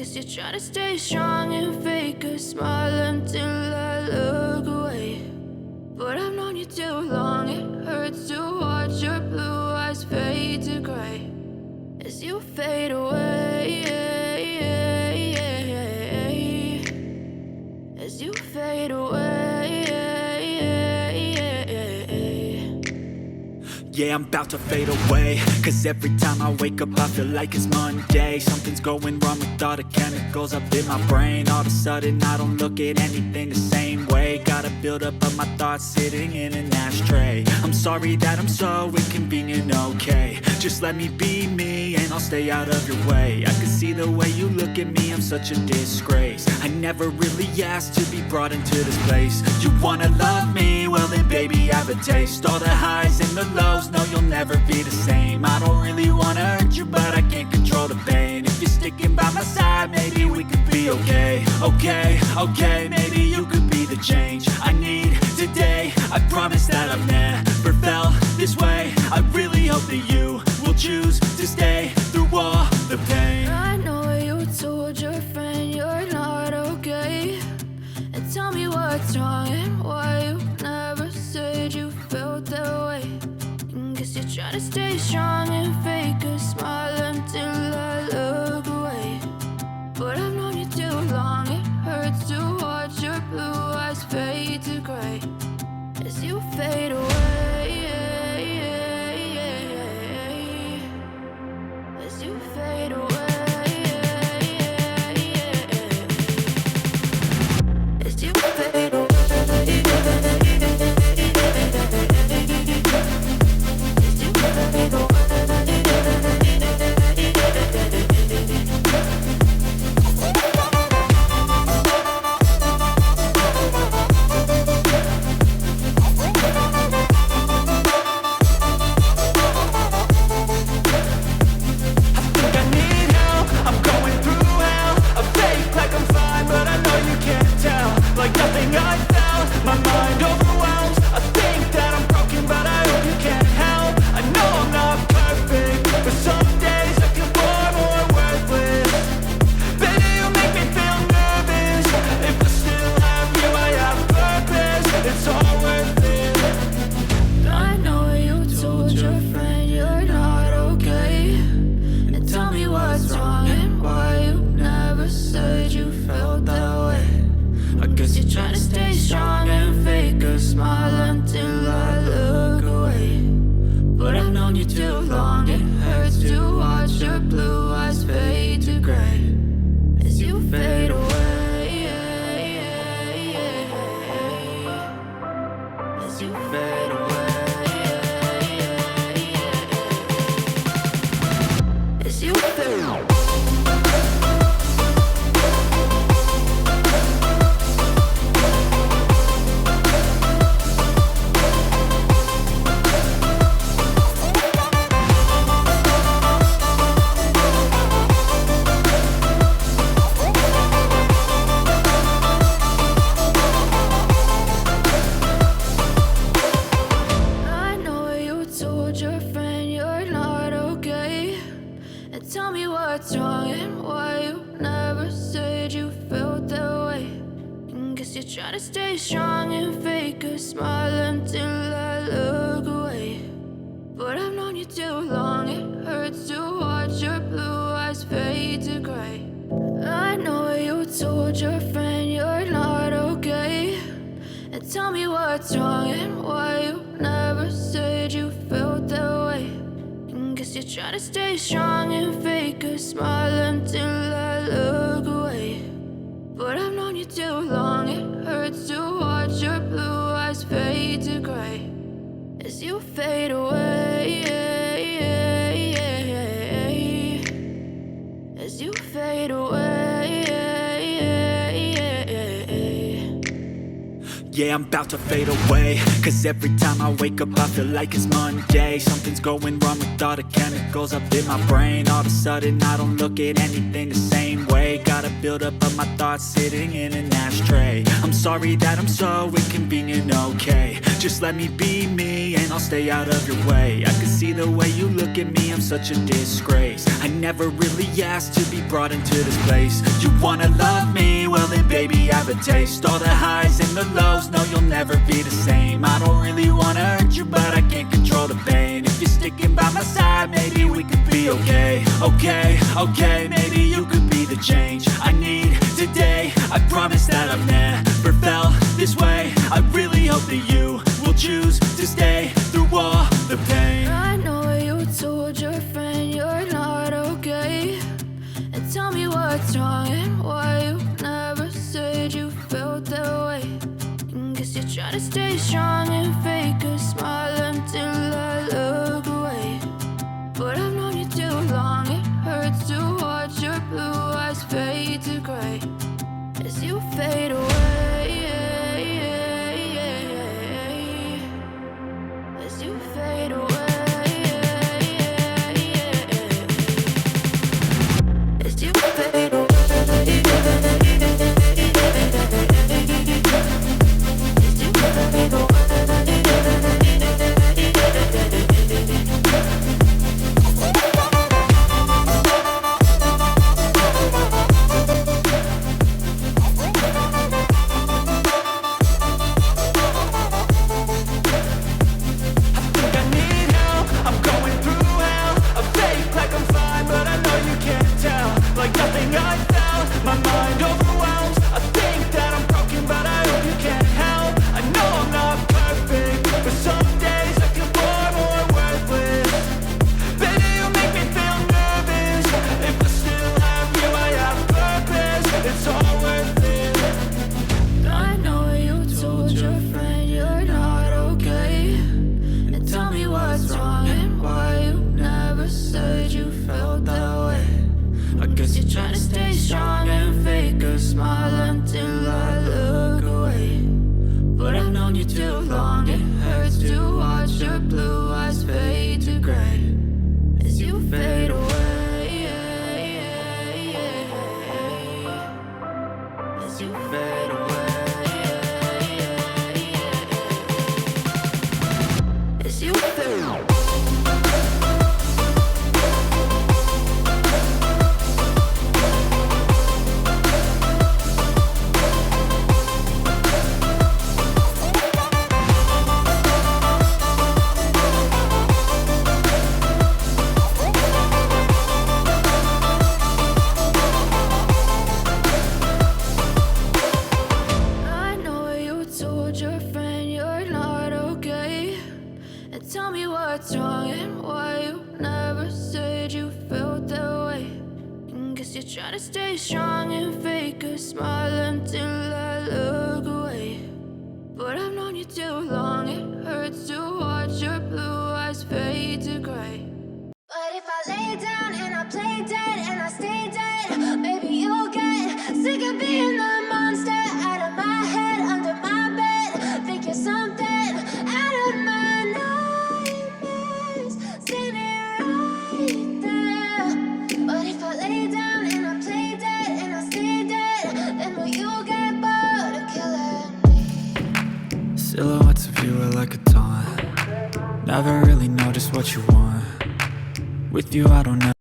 Guess you're trying to stay strong and fake a smile until I look away. But I've known you too long, it hurts to watch your blue eyes fade to gray as you fade away, as you fade away. Yeah, I'm about to fade away, cause every time I wake up I feel like it's Monday. Something's going wrong with all the chemicals up in my brain. All of a sudden I don't look at anything the same way. Got a buildup of my thoughts sitting in an ashtray. I'm sorry that I'm so inconvenient, okay. Just let me be me and I'll stay out of your way. I can see the way you look at me, I'm such a disgrace. I never really asked to be brought into this place. You wanna love me? Well then baby I have a taste. All the highs and the lows, no you'll never be the same. I don't really wanna hurt you but I can't control the pain. If you're sticking by my side maybe we could be okay. Okay, maybe you could be the change I need today. I promise that I've never felt this way. I really hope that you will choose to stay through all the pain. I know you told your friend you're not okay, and tell me what's wrong and why you never said you felt that way. Guess you're trying to stay strong and fake a smile until I look away. But I've known you too long, it hurts to watch your blue eyes fade to gray as you fade away, as you fade away, as you fade away. Trying to stay strong and fake a smile until I look away. But I've known you too long, it hurts to watch your blue eyes fade to gray. I know you told your friend you're not okay, and tell me what's wrong and why you never said you felt that way. Guess you're trying to stay strong and fake a smile until I look away. But I've known you too long, it hurts to watch your blue eyes fade to gray as you fade away, as you fade away. Yeah, I'm about to fade away, cause every time I wake up I feel like it's Monday. Something's going wrong with all the chemicals up in my brain. All of a sudden I don't look at anything the same way. Got a buildup of my thoughts sitting in an ashtray. I'm sorry that I'm so inconvenient, okay? Just let me be me and I'll stay out of your way. I can see the way you look at me, I'm such a disgrace. I never really asked to be brought into this place. You wanna love me? Well then baby, have a taste. All the highs and the lows, no you'll never be the same. I don't really wanna hurt you, but I can't control the pain. If you're sticking by my side, maybe we could be okay. Okay, maybe you could be the change I need today. I promise that I've never felt this way. I really hope that you will choose to stay through all the pain. I know you told your friend you're not okay, and tell me what's wrong and why you never said you felt that way. Guess you're trying to stay strong and fake a smile until I look away. But I've known you too long, it hurts to watch your blue eyes fade to gray as you fade away. As you fade away. As you fade away. As you fade away. Trying to stay strong and fake a smile until I look away. But I've known you too long, it hurts to watch your blue eyes fade to gray. But if I lay down and I play dead and I stay dead, maybe you'll get sick of being the monster out of my head, under my bed. Think you're something out of my nightmares, standing right there. But if I lay down and I play dead and I stay dead, then will you get bored of killing me? Silhouettes of you are like a taunt. Never really know just what you want. With you I don't know